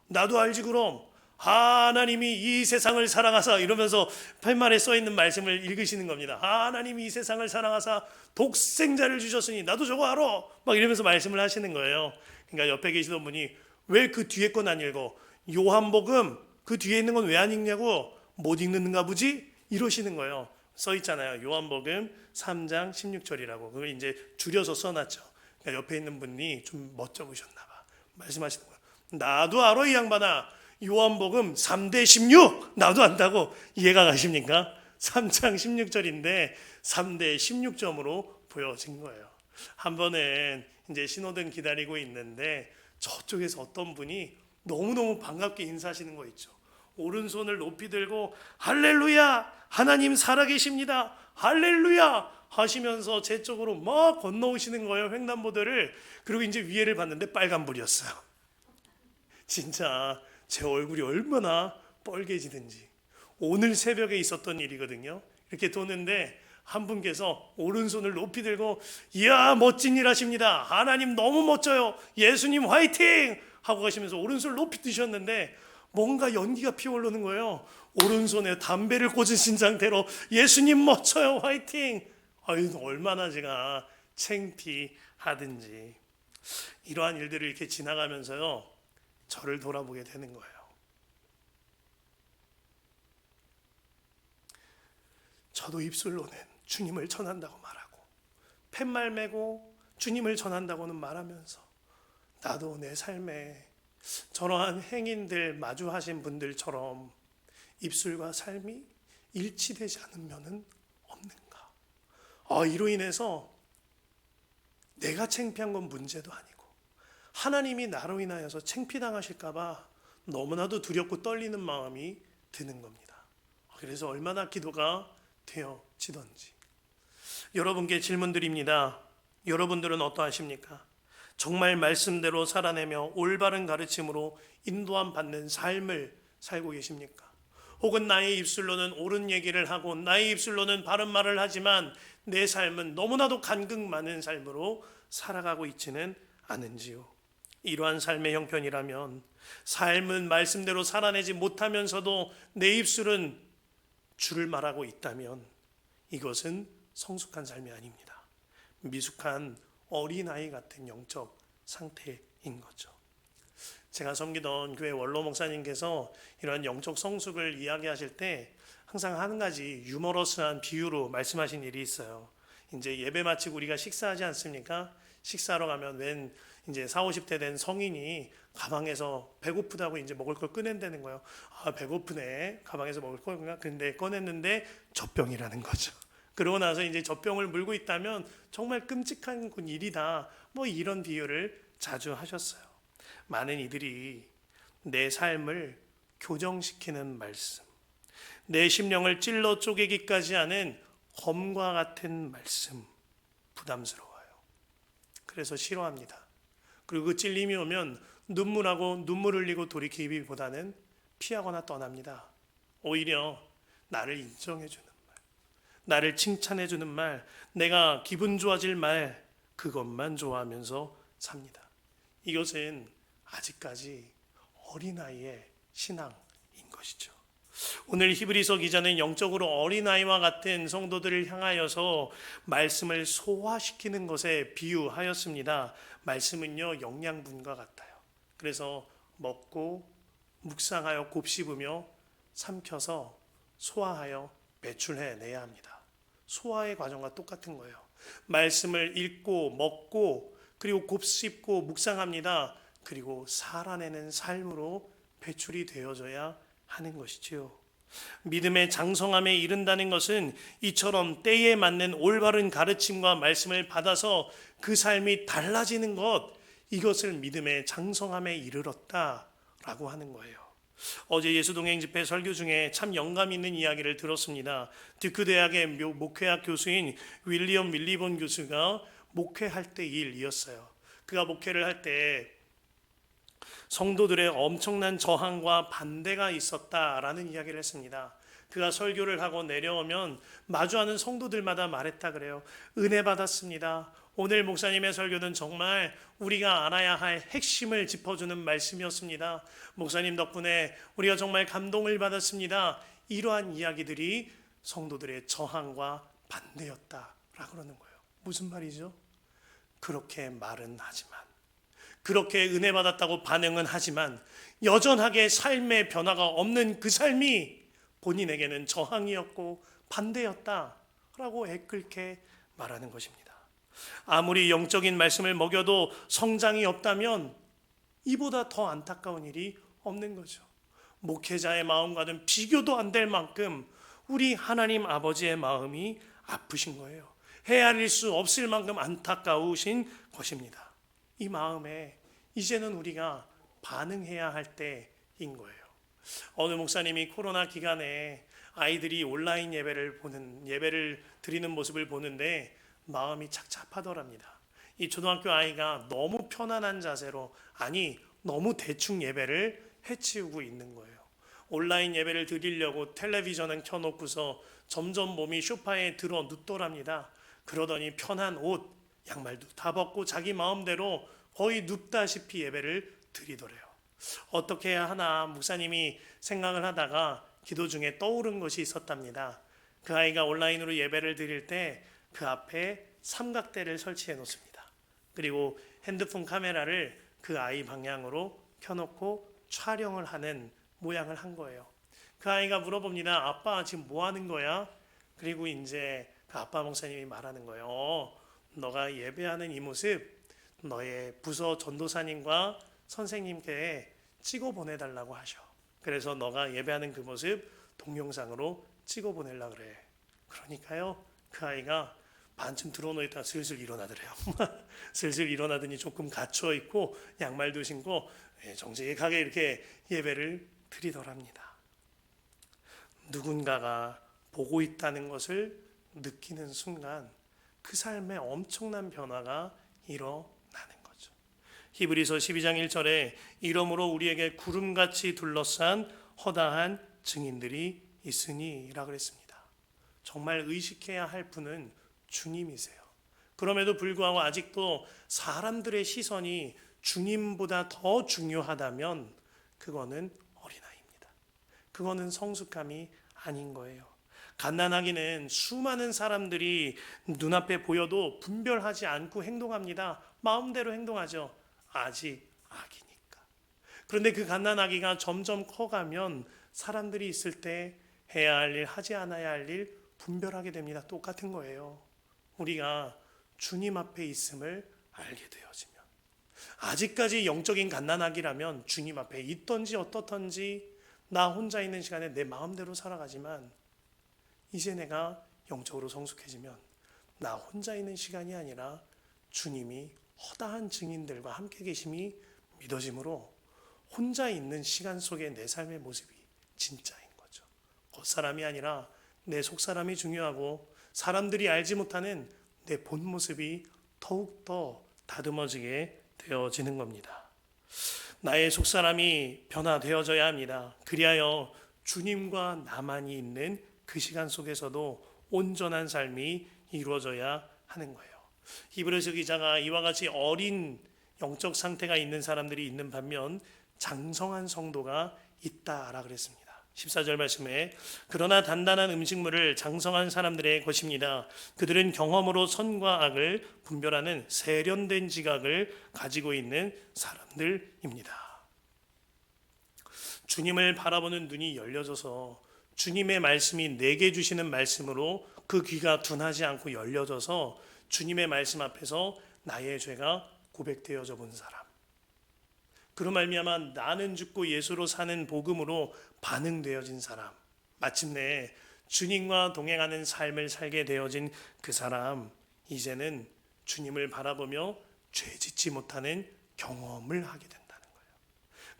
나도 알지 그럼. 하나님이 이 세상을 사랑하사, 이러면서 팻말에 써있는 말씀을 읽으시는 겁니다. 하나님이 이 세상을 사랑하사 독생자를 주셨으니 나도 저거 알아? 막 이러면서 말씀을 하시는 거예요. 그러니까 옆에 계시던 분이, 왜 그 뒤에 건 안 읽어? 요한복음 그 뒤에 있는 건 왜 안 읽냐고? 못 읽는가 보지? 이러시는 거예요. 써 있잖아요. 요한복음 3장 16절이라고. 그걸 이제 줄여서 써놨죠. 그러니까 옆에 있는 분이 좀 멋져 보셨나 봐. 말씀하시는 거예요. 나도 알아 이 양반아. 요한복음 3대 16 나도 안다고. 이해가 가십니까? 3장 16절인데 3대 16점으로 보여진 거예요. 한 번은 이제 신호등 기다리고 있는데 저쪽에서 어떤 분이 너무너무 반갑게 인사하시는 거 있죠. 오른손을 높이 들고 할렐루야, 하나님 살아계십니다, 할렐루야 하시면서 제 쪽으로 막 건너오시는 거예요, 횡단보도를. 그리고 이제 위에를 봤는데 빨간불이었어요. 진짜 제 얼굴이 얼마나 뻘개지든지. 오늘 새벽에 있었던 일이거든요. 이렇게 도는데 한 분께서 오른손을 높이 들고, 이야 멋진 일 하십니다, 하나님 너무 멋져요, 예수님 화이팅 하고 가시면서 오른손을 높이 드셨는데 뭔가 연기가 피어오르는 거예요. 오른손에 담배를 꽂으신 상태로 예수님 멋져요 화이팅. 아유, 얼마나 제가 창피하든지. 이러한 일들을 이렇게 지나가면서요, 저를 돌아보게 되는 거예요. 저도 입술로는 주님을 전한다고 말하고, 팻말 메고 주님을 전한다고는 말하면서, 나도 내 삶에 저러한 행인들 마주하신 분들처럼 입술과 삶이 일치되지 않은 면은 없는가? 이로 인해서 내가 창피한 건 문제도 아니고 하나님이 나로 인하여서 창피당하실까봐 너무나도 두렵고 떨리는 마음이 드는 겁니다. 그래서 얼마나 기도가 되어지던지. 여러분께 질문드립니다. 여러분들은 어떠하십니까? 정말 말씀대로 살아내며 올바른 가르침으로 인도함 받는 삶을 살고 계십니까? 혹은 나의 입술로는 옳은 얘기를 하고 나의 입술로는 바른 말을 하지만 내 삶은 너무나도 간극 많은 삶으로 살아가고 있지는 않은지요? 이러한 삶의 형편이라면, 삶은 말씀대로 살아내지 못하면서도 내 입술은 주를 말하고 있다면 이것은 성숙한 삶이 아닙니다. 미숙한 어린아이 같은 영적 상태인 거죠. 제가 섬기던 교회 원로 목사님께서 이런 영적 성숙을 이야기하실 때 항상 한 가지 유머러스한 비유로 말씀하신 일이 있어요. 이제 예배 마치고 우리가 식사하지 않습니까? 식사하러 가면 이제 40, 50대 된 성인이 가방에서 배고프다고 이제 먹을 걸 꺼낸다는 거예요. 배고프네. 가방에서 먹을 거구나. 근데 꺼냈는데 젖병이라는 거죠. 그러고 나서 이제 젖병을 물고 있다면 정말 끔찍한 일이다. 이런 비유를 자주 하셨어요. 많은 이들이 내 삶을 교정시키는 말씀, 내 심령을 찔러 쪼개기까지 하는 검과 같은 말씀, 부담스러워요. 그래서 싫어합니다. 그리고 그 찔림이 오면 눈물하고 눈물 흘리고 돌이키기보다는 피하거나 떠납니다. 오히려 나를 인정해주는 말, 나를 칭찬해주는 말, 내가 기분 좋아질 말, 그것만 좋아하면서 삽니다. 이것은 아직까지 어린아이의 신앙인 것이죠. 오늘 히브리서 기자는 영적으로 어린아이와 같은 성도들을 향하여서 말씀을 소화시키는 것에 비유하였습니다. 말씀은요, 영양분과 같아요. 그래서 먹고 묵상하여 곱씹으며 삼켜서 소화하여 배출해내야 합니다. 소화의 과정과 똑같은 거예요. 말씀을 읽고 먹고 그리고 곱씹고 묵상합니다. 그리고 살아내는 삶으로 배출이 되어져야 하는 것이지요. 믿음의 장성함에 이른다는 것은 이처럼 때에 맞는 올바른 가르침과 말씀을 받아서 그 삶이 달라지는 것, 이것을 믿음의 장성함에 이르렀다라고 하는 거예요. 어제 예수동행 집회 설교 중에 참 영감 있는 이야기를 들었습니다. 듀크 대학의 목회학 교수인 윌리엄 밀리본 교수가 목회할 때 일이었어요. 그가 목회를 할 때 성도들의 엄청난 저항과 반대가 있었다라는 이야기를 했습니다. 그가 설교를 하고 내려오면 마주하는 성도들마다 말했다 그래요. 은혜 받았습니다. 오늘 목사님의 설교는 정말 우리가 알아야 할 핵심을 짚어주는 말씀이었습니다. 목사님 덕분에 우리가 정말 감동을 받았습니다. 이러한 이야기들이 성도들의 저항과 반대였다라고 그러는 거예요. 무슨 말이죠? 그렇게 말은 하지만, 그렇게 은혜 받았다고 반응은 하지만 여전하게 삶의 변화가 없는 그 삶이 본인에게는 저항이었고 반대였다라고 애끓게 말하는 것입니다. 아무리 영적인 말씀을 먹여도 성장이 없다면 이보다 더 안타까운 일이 없는 거죠. 목회자의 마음과는 비교도 안 될 만큼 우리 하나님 아버지의 마음이 아프신 거예요. 헤아릴 수 없을 만큼 안타까우신 것입니다. 이 마음에 이제는 우리가 반응해야 할 때인 거예요. 어느 목사님이 코로나 기간에 아이들이 온라인 예배를 드리는 모습을 보는데 마음이 착잡하더랍니다. 이 초등학교 아이가 너무 편안한 자세로, 아니 너무 대충 예배를 해치우고 있는 거예요. 온라인 예배를 드리려고 텔레비전을 켜놓고서 점점 몸이 소파에 들어 눕더랍니다. 그러더니 편한 옷, 양말도 다 벗고 자기 마음대로 거의 눕다시피 예배를 드리더래요. 어떻게 해야 하나 목사님이 생각을 하다가 기도 중에 떠오른 것이 있었답니다. 그 아이가 온라인으로 예배를 드릴 때 그 앞에 삼각대를 설치해 놓습니다. 그리고 핸드폰 카메라를 그 아이 방향으로 켜놓고 촬영을 하는 모양을 한 거예요. 그 아이가 물어봅니다. 아빠 지금 뭐 하는 거야? 그리고 이제 그 아빠 목사님이 말하는 거예요. 너가 예배하는 이 모습 너의 부서 전도사님과 선생님께 찍어 보내달라고 하셔. 그래서 너가 예배하는 그 모습 동영상으로 찍어 보내려 그래. 그러니까요, 그 아이가 반쯤 들어놓있다가 슬슬 일어나더래요. 슬슬 일어나더니 조금 갇혀 있고 양말도 신고 정직하게 이렇게 예배를 드리더랍니다. 누군가가 보고 있다는 것을 느끼는 순간 그 삶에 엄청난 변화가 일어나는 거죠. 히브리서 12장 1절에 이러므로 우리에게 구름같이 둘러싼 허다한 증인들이 있으니 라고 그랬습니다. 정말 의식해야 할 분은 주님이세요. 그럼에도 불구하고 아직도 사람들의 시선이 주님보다 더 중요하다면 그거는 어린아이입니다. 그거는 성숙함이 아닌 거예요. 갓난아기는 수많은 사람들이 눈앞에 보여도 분별하지 않고 행동합니다. 마음대로 행동하죠. 아직 아기니까. 그런데 그 갓난아기가 점점 커가면 사람들이 있을 때 해야 할 일, 하지 않아야 할 일 분별하게 됩니다. 똑같은 거예요. 우리가 주님 앞에 있음을 알게 되어지면, 아직까지 영적인 갓난아기라면 주님 앞에 있던지 어떻던지 나 혼자 있는 시간에 내 마음대로 살아가지만, 이제 내가 영적으로 성숙해지면 나 혼자 있는 시간이 아니라 주님이 허다한 증인들과 함께 계심이 믿어짐으로 혼자 있는 시간 속에 내 삶의 모습이 진짜인 거죠. 겉사람이 아니라 내 속사람이 중요하고 사람들이 알지 못하는 내 본 모습이 더욱더 다듬어지게 되어지는 겁니다. 나의 속사람이 변화되어져야 합니다. 그리하여 주님과 나만이 있는 그 시간 속에서도 온전한 삶이 이루어져야 하는 거예요. 히브리서 기자가 이와 같이 어린 영적 상태가 있는 사람들이 있는 반면 장성한 성도가 있다라 그랬습니다. 14절 말씀에 그러나 단단한 음식물을 장성한 사람들의 것입니다. 그들은 경험으로 선과 악을 분별하는 세련된 지각을 가지고 있는 사람들입니다. 주님을 바라보는 눈이 열려져서 주님의 말씀이 내게 주시는 말씀으로 그 귀가 둔하지 않고 열려져서 주님의 말씀 앞에서 나의 죄가 고백되어져 본 사람, 그로 말미암아 나는 죽고 예수로 사는 복음으로 반응되어진 사람, 마침내 주님과 동행하는 삶을 살게 되어진 그 사람, 이제는 주님을 바라보며 죄짓지 못하는 경험을 하게 된다는 거예요.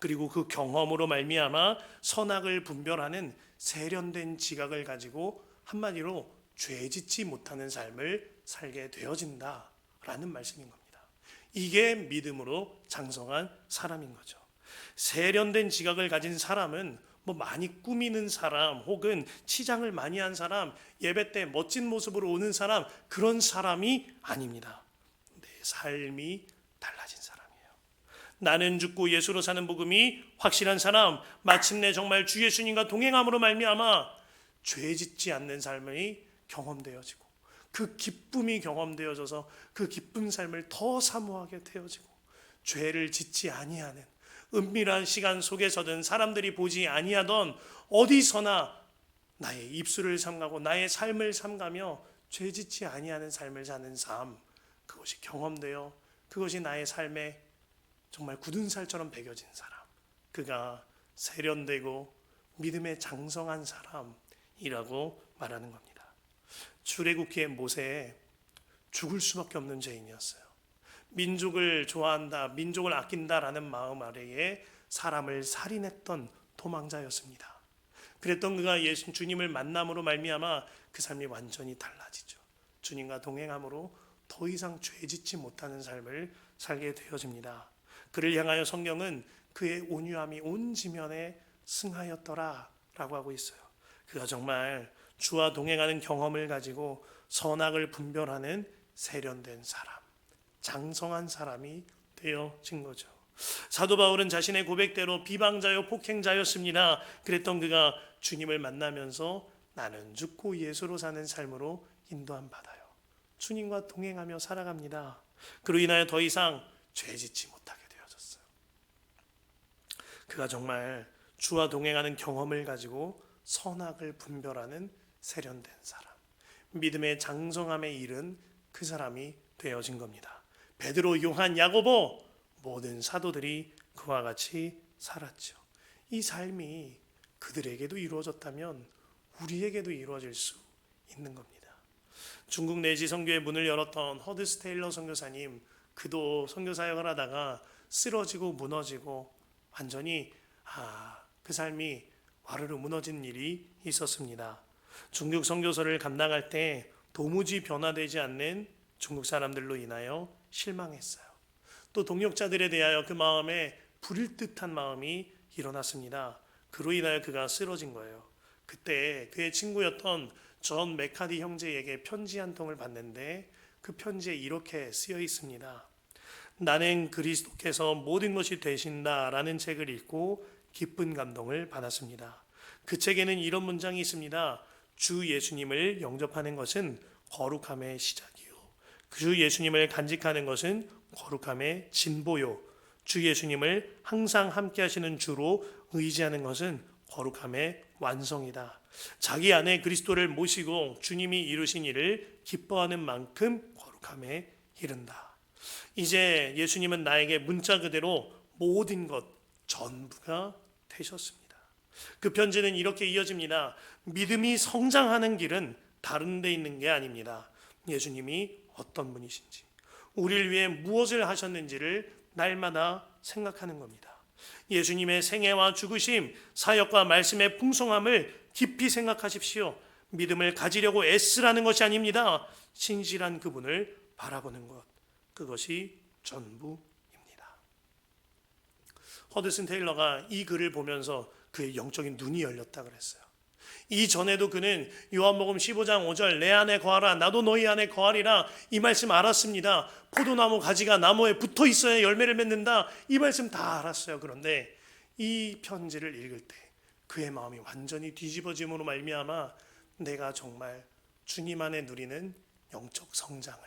그리고 그 경험으로 말미암아 선악을 분별하는 세련된 지각을 가지고 한마디로 죄짓지 못하는 삶을 살게 되어진다라는 말씀인 겁니다. 이게 믿음으로 장성한 사람인 거죠. 세련된 지각을 가진 사람은 뭐 많이 꾸미는 사람 혹은 치장을 많이 한 사람, 예배 때 멋진 모습으로 오는 사람, 그런 사람이 아닙니다. 내 삶이 달라진 사람이에요. 나는 죽고 예수로 사는 복음이 확실한 사람, 마침내 정말 주 예수님과 동행함으로 말미암아 죄짓지 않는 삶이 경험되어지고 그 기쁨이 경험되어져서 그 기쁜 삶을 더 사모하게 되어지고, 죄를 짓지 아니하는 은밀한 시간 속에서든 사람들이 보지 아니하던 어디서나 나의 입술을 삼가고 나의 삶을 삼가며 죄짓지 아니하는 삶을 사는 삶, 그것이 경험되어 그것이 나의 삶에 정말 굳은 살처럼 배겨진 사람, 그가 세련되고 믿음에 장성한 사람이라고 말하는 겁니다. 출애굽기의 모세, 죽을 수밖에 없는 죄인이었어요. 민족을 좋아한다, 민족을 아낀다라는 마음 아래에 사람을 살인했던 도망자였습니다. 그랬던 그가 주님을 만남으로 말미암아 그 삶이 완전히 달라지죠. 주님과 동행함으로 더 이상 죄짓지 못하는 삶을 살게 되어집니다. 그를 향하여 성경은 그의 온유함이 온 지면에 승하였더라 라고 하고 있어요. 그가 정말 주와 동행하는 경험을 가지고 선악을 분별하는 세련된 사람, 장성한 사람이 되어진 거죠. 사도 바울은 자신의 고백대로 비방자요 폭행자였습니다. 그랬던 그가 주님을 만나면서 나는 죽고 예수로 사는 삶으로 인도함 받아요. 주님과 동행하며 살아갑니다. 그로 인하여 더 이상 죄짓지 못하게 되어졌어요. 그가 정말 주와 동행하는 경험을 가지고 선악을 분별하는 세련된 사람, 믿음의 장성함에 이른 그 사람이 되어진 겁니다. 베드로, 요한, 야고보 모든 사도들이 그와 같이 살았죠. 이 삶이 그들에게도 이루어졌다면 우리에게도 이루어질 수 있는 겁니다. 중국 내지 선교의 문을 열었던 허드스 테일러 선교사님, 그도 선교 사역을 하다가 쓰러지고 무너지고 완전히 그 삶이 와르르 무너진 일이 있었습니다. 중국 선교사를 감당할 때 도무지 변화되지 않는 중국 사람들로 인하여 실망했어요. 또 동역자들에 대하여 그 마음에 불일 듯한 마음이 일어났습니다. 그로 인하여 그가 쓰러진 거예요. 그때 그의 친구였던 존 메카디 형제에게 편지 한 통을 받는데 그 편지에 이렇게 쓰여 있습니다. 나는 그리스도께서 모든 것이 되신다라는 책을 읽고 기쁜 감동을 받았습니다. 그 책에는 이런 문장이 있습니다. 주 예수님을 영접하는 것은 거룩함의 시작이요. 주 예수님을 간직하는 것은 거룩함의 진보요. 주 예수님을 항상 함께 하시는 주로 의지하는 것은 거룩함의 완성이다. 자기 안에 그리스도를 모시고 주님이 이루신 일을 기뻐하는 만큼 거룩함에 이른다. 이제 예수님은 나에게 문자 그대로 모든 것 전부가 되셨습니다. 그 편지는 이렇게 이어집니다. 믿음이 성장하는 길은 다른 데 있는 게 아닙니다. 예수님이 어떤 분이신지, 우리를 위해 무엇을 하셨는지를 날마다 생각하는 겁니다. 예수님의 생애와 죽으심, 사역과 말씀의 풍성함을 깊이 생각하십시오. 믿음을 가지려고 애쓰라는 것이 아닙니다. 신실한 그분을 바라보는 것, 그것이 전부입니다. 허드슨 테일러가 이 글을 보면서 그의 영적인 눈이 열렸다 그랬어요. 이전에도 그는 요한복음 15장 5절 내 안에 거하라 나도 너희 안에 거하리라 이 말씀 알았습니다. 포도나무 가지가 나무에 붙어 있어야 열매를 맺는다, 이 말씀 다 알았어요. 그런데 이 편지를 읽을 때 그의 마음이 완전히 뒤집어짐으로 말미암아 내가 정말 주님 안에 누리는 영적 성장을,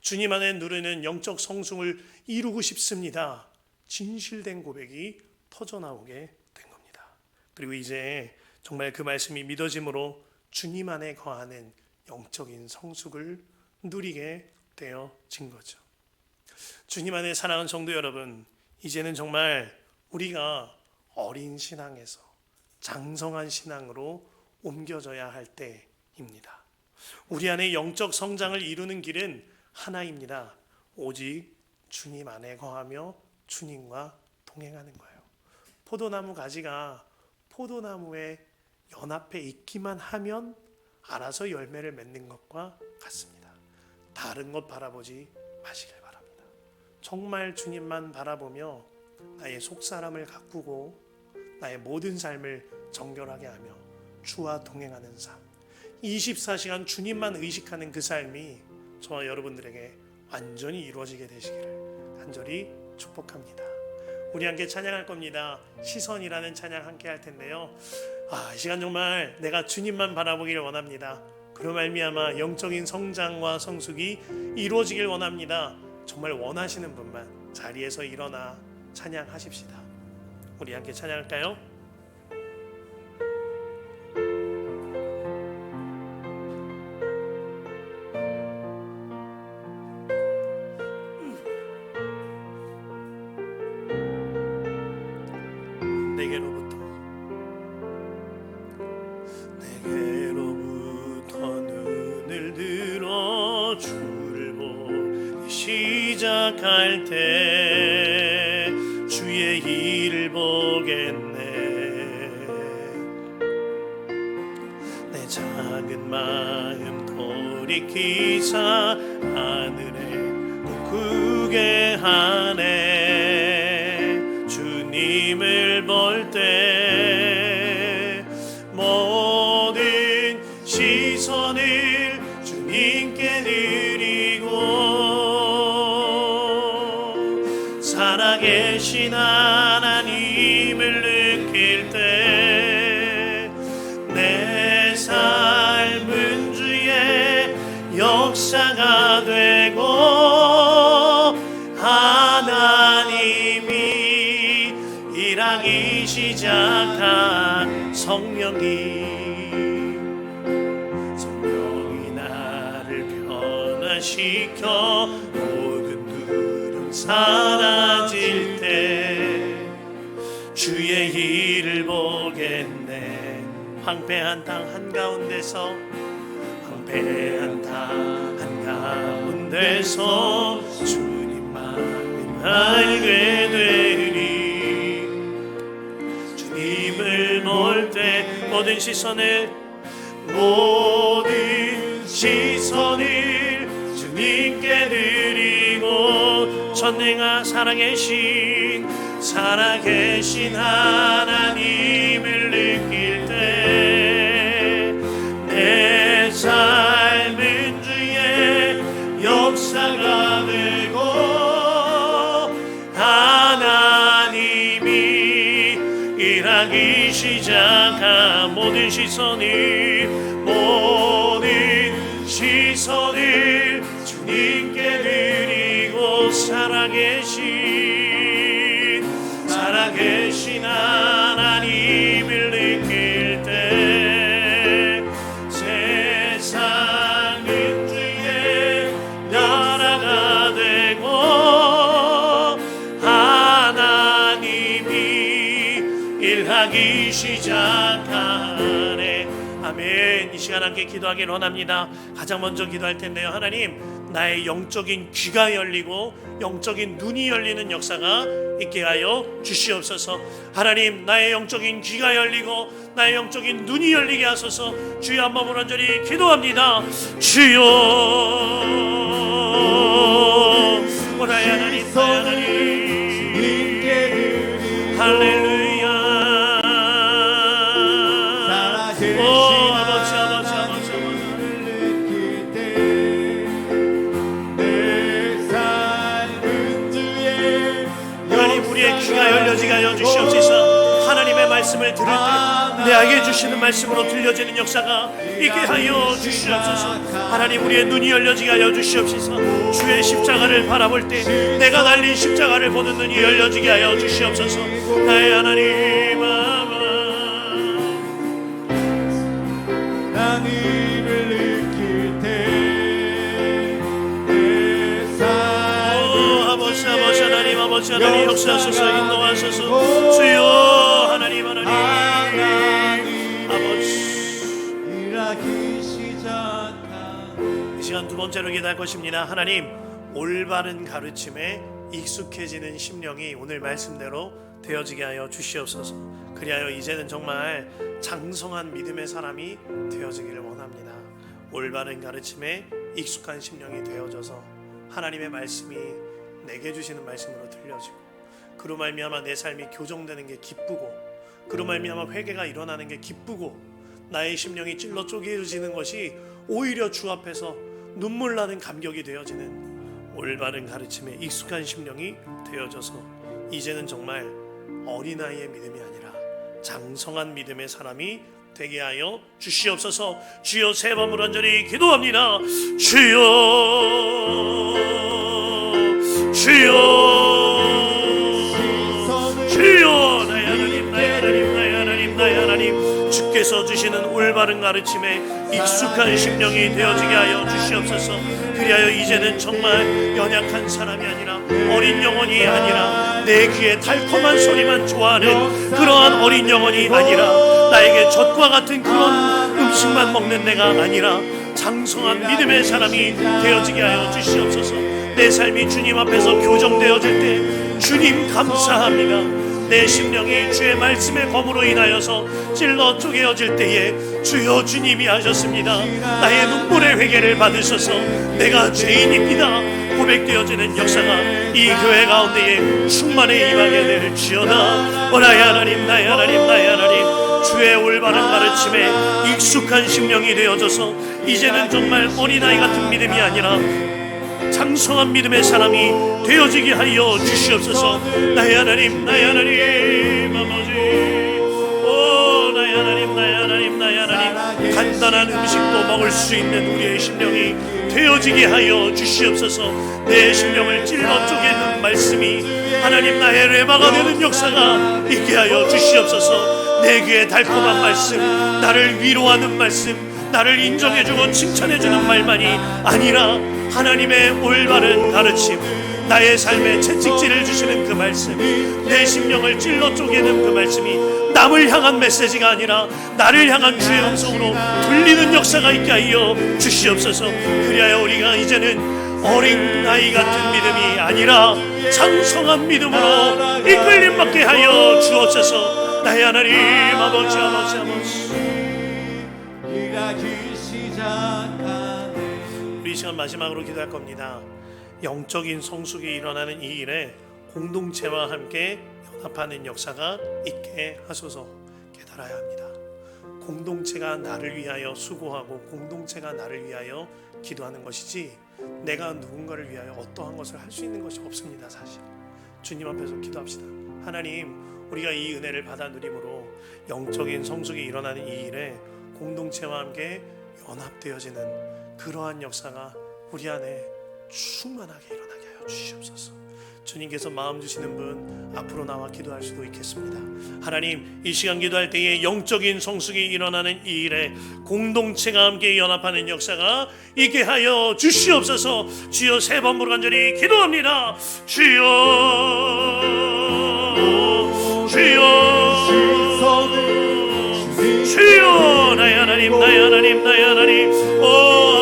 주님 안에 누리는 영적 성숙을 이루고 싶습니다. 진실된 고백이 터져나오게 된 겁니다. 그리고 이제 정말 그 말씀이 믿어짐으로 주님 안에 거하는 영적인 성숙을 누리게 되어진 거죠. 주님 안에 사랑하는 성도 여러분, 이제는 정말 우리가 어린 신앙에서 장성한 신앙으로 옮겨져야 할 때입니다. 우리 안에 영적 성장을 이루는 길은 하나입니다. 오직 주님 안에 거하며 주님과 동행하는 거예요. 포도나무 가지가 포도나무에 연합해 있기만 하면 알아서 열매를 맺는 것과 같습니다. 다른 것 바라보지 마시길 바랍니다. 정말 주님만 바라보며 나의 속사람을 가꾸고 나의 모든 삶을 정결하게 하며 주와 동행하는 삶, 24시간 주님만 의식하는 그 삶이 저와 여러분들에게 완전히 이루어지게 되시기를 간절히 축복합니다. 우리 함께 찬양할 겁니다. 시선이라는 찬양 함께 할 텐데요. 이 시간 정말 내가 주님만 바라보기를 원합니다. 그로 말미암아 영적인 성장과 성숙이 이루어지길 원합니다. 정말 원하시는 분만 자리에서 일어나 찬양하십시다. 우리 함께 찬양할까요? 내게로부터 눈을 들어 주를 보기 시작할 때 주의 일을 보겠네. 내 작은 마음 돌이키사 하늘에 꿈꾸게 하네. 주님을 볼 때 모든 시선을 주님께 드리고 살아계신 하나님을 느낄 때 내 삶은 주의 역사가 되고 성령이 나를 변화시켜 모든 두려움 사라질 때 주의 일을 보겠네. 황폐한 땅 한가운데서 황폐한 땅 한가운데서 주님만을 알게 되리. 주님을 볼 때 모든 시선을 주님께 드리고 전능한 살아계신 하나님을 느낄 때 내 삶은 주의 역사가 되고 하나님이 일하기 시작한 모든 시선을 주님께 드리고 살아계신 하나님을 느낄 때 세상은 주의 나라가 되고 하나님이 일하기 시작하네. 아멘. 이 시간 함께 기도하길 원합니다. 가장 먼저 기도할 텐데요. 하나님, 나의 영적인 귀가 열리고 영적인 눈이 열리는 역사가 있게 하여 주시옵소서. 하나님, 나의 영적인 귀가 열리고 나의 영적인 눈이 열리게 하소서. 주여, 한 번 간절히 기도합니다. 주여, 나의 하나님, 나의 하나님, 할렐루야. 귀가 열려지게 하여 주시옵소서. 하나님의 말씀을 들을 때 내게 주시는 말씀으로 들려지는 역사가 있게 하여 주시옵소서. 하나님, 우리의 눈이 열려지게 하여 주시옵소서. 주의 십자가를 바라볼 때 내가 달린 십자가를 보는 눈이 열려지게 하여 주시옵소서. 나의 하나님, 하나님을 느낄 때 아버지 하나님, 아버지 하나님, 역사하소서, 인도하소서. 주여, 하나님, 하나님, 아버지. 일하기 시작한 이 시간 두 번째로 기도할 것입니다. 하나님, 올바른 가르침에 익숙해지는 심령이 오늘 말씀대로 되어지게 하여 주시옵소서. 그리하여 이제는 정말 장성한 믿음의 사람이 되어지기를 원합니다. 올바른 가르침에 익숙한 심령이 되어져서 하나님의 말씀이 내게 주시는 말씀으로 들려지고, 그로 말미암아 내 삶이 교정되는 게 기쁘고, 그로 말미암아 회개가 일어나는 게 기쁘고, 나의 심령이 찔러 쪼개지는 것이 오히려 주 앞에서 눈물 나는 감격이 되어지는 올바른 가르침에 익숙한 심령이 되어져서 이제는 정말 어린아이의 믿음이 아니라 장성한 믿음의 사람이 되게 하여 주시옵소서. 주여, 세 번 간절히 기도합니다. 주여, 주여, 주여, 나의 하나님, 나의 하나님, 나의 하나님, 나의 하나님, 주께서 주시는 올바른 가르침에 익숙한 심령이 되어지게 하여 주시옵소서. 그리하여 이제는 정말 연약한 사람이 아니라, 어린 영혼이 아니라, 내 귀에 달콤한 소리만 좋아하는 그러한 어린 영혼이 아니라, 나에게 젖과 같은 그런 음식만 먹는 내가 아니라 장성한 믿음의 사람이 되어지게 하여 주시옵소서. 내 삶이 주님 앞에서 교정되어질 때 주님 감사합니다. 내 심령이 주의 말씀의 검으로 인하여서 찔러 쪼개어질 때에 주여, 주님이 하셨습니다. 나의 눈물의 회개를 받으셔서 내가 죄인입니다 고백되어지는 역사가 이 교회 가운데에 충만히 임하게 될 지어다. 나의 하나님, 나의 하나님, 나의 하나님, 주의 올바른 가르침에 익숙한 심령이 되어져서 이제는 정말 어린아이 같은 믿음이 아니라 장성한 믿음의 사람이 되어지게 하여 주시옵소서. 나의 하나님, 나의 하나님, 아버지, 오 나의 하나님, 나의 하나님, 나의 하나님, 간단한 음식도 먹을 수 있는 우리의 심령이 되어지게 하여 주시옵소서. 내 심령을 찔러 쪼개는 말씀이 하나님 나의 레마가 되는 역사가 있게 하여 주시옵소서. 내 귀에 달콤한 말씀, 나를 위로하는 말씀, 나를 인정해주고 칭찬해주는 말만이 아니라 하나님의 올바른 가르침, 나의 삶에 채찍질을 주시는 그 말씀, 내 심령을 찔러 쪼개는 그 말씀이 남을 향한 메시지가 아니라 나를 향한 주의 음성으로 들리는 역사가 있게 하여 주시옵소서. 그리하여 우리가 이제는 어린아이 같은 믿음이 아니라 장성한 믿음으로 이끌림 받게 하여 주옵소서. 나의 하나님 아버지 아버지 아버지, 일하기 시작하네. 우리 이 시간 마지막으로 기도할 겁니다. 영적인 성숙이 일어나는 이 일에 공동체와 함께 연합하는 역사가 있게 하소서. 깨달아야 합니다. 공동체가 나를 위하여 수고하고 공동체가 나를 위하여 기도하는 것이지 내가 누군가를 위하여 어떠한 것을 할 수 있는 것이 없습니다. 사실 주님 앞에서 기도합시다. 하나님, 우리가 이 은혜를 받아 누림으로 영적인 성숙이 일어나는 이 일에 공동체와 함께 연합되어지는 그러한 역사가 우리 안에 충만하게 일어나게 하여 주시옵소서. 주님께서 마음 주시는 분 앞으로 나와 기도할 수도 있겠습니다. 하나님, 이 시간 기도할 때에 영적인 성숙이 일어나는 이 일에 공동체가 함께 연합하는 역사가 있게 하여 주시옵소서. 주여, 세 번으로 간절히 기도합니다. 주여, 주여, 주여, 나의 하나님, 나의 하나님, 나의 하나님, 오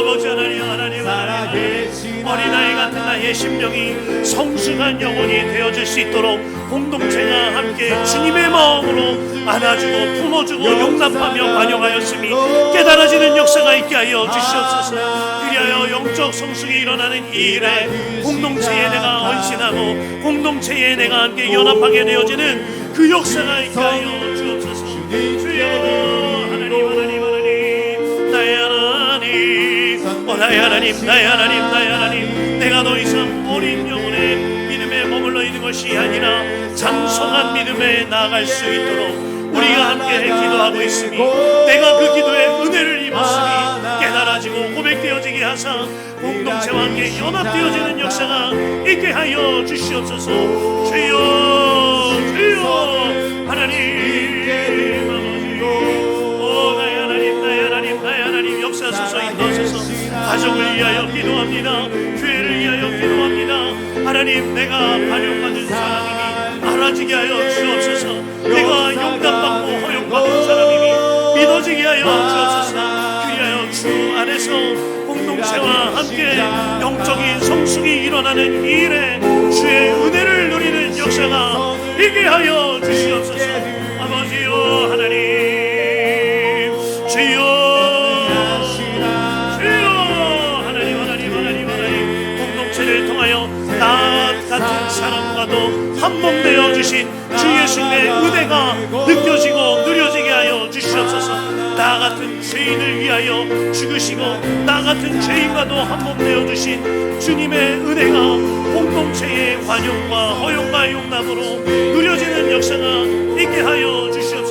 아버지 하나님, 하나님, 하나님, 어린아이 같은 나의 심령이 성숙한 영혼이 되어질 수 있도록 공동체가 함께 주님의 마음으로 안아주고 품어주고 용납하며 반영하였음이 깨달아지는 역사가 있게 하여 주시옵소서. 그리하여 영적 성숙이 일어나는 이 일에 공동체에 내가 헌신하고 공동체에 내가 함께 연합하게 되어지는 그 역사가 있게 하여 주옵소서. 주여, 하나님, 하나님, 하나님, 나의 하나님, 나의 하나님, 나의 하나님, 나의 하나님, 내가 더 이상 어린 영혼의 믿음에 머물러 있는 것이 아니라 장성한 믿음에 나아갈 수 있도록 우리가 함께 기도하고 있으니 내가 그 기도에 은혜를 입었으니 깨달아지고 고백되어지게 하사 공동체와 함께 연합되어지는 역사가 있게 하여 주시옵소서. 주여, 주여, 하나님, 오 나의 하나님, 나의 하나님, 나의 하나님, 역사소서, 인도하소서. 가정을 위하여 기도합니다. 교회를 위하여 기도합니다. 하나님, 내가 반영받은 사람임이 알아지게 하여 주옵소서. 내가 용납받고 허용받은 사람임이 믿어지게 하여 주옵소서. 그리하여 주 안에서 공동체와 함께 영적인 성숙이 일어나는 이 일에 주의 은혜를 누리는 역사가 있게 하여 주시옵소서. 아버지요, 하나님, 주여, 공동체를 통하여 나 같은 사람과도 한몸되어 주신 주 예수님의 은혜가 느껴지고 누려지게 하여 주시옵소서. 나 같은 죄인을 위하여 죽으시고 나 같은 죄인과도 한몸되어 주신 주님의 은혜가 공동체의 관용과 허용과 용납으로 누려지는 역사가 있게 하여 주시옵소서.